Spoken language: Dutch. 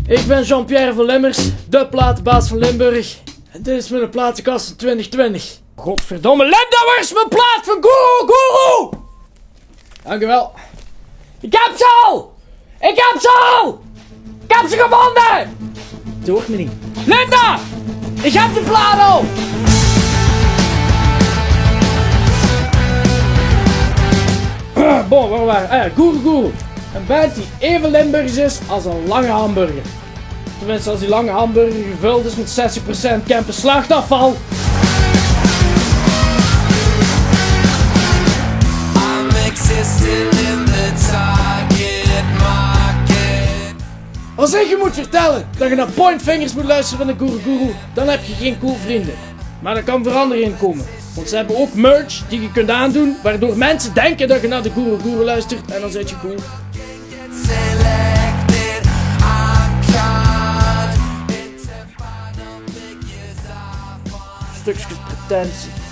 Ik ben Jean-Pierre van Limmers, de platenbaas van Limburg. En dit is mijn platenkast van 2020. Godverdomme, Linda, waar is mijn plaat van Guru? Dankjewel. Ik heb ze al! Ik heb ze gevonden! Dat hoort me niet. Linda! Ik heb de plaat al! Bon, waar waren we? Guru. Een band die even Limburgs is als een lange hamburger. Tenminste, als die lange hamburger gevuld is met 60% campus slachtafval. Als ik je moet vertellen dat je naar Point Fingers moet luisteren van de Guru, dan heb je geen cool vrienden. Maar er kan verandering in komen. Want ze hebben ook merch die je kunt aandoen, waardoor mensen denken dat je naar de Guru luistert en dan zit je cool. Stukjes pretentie.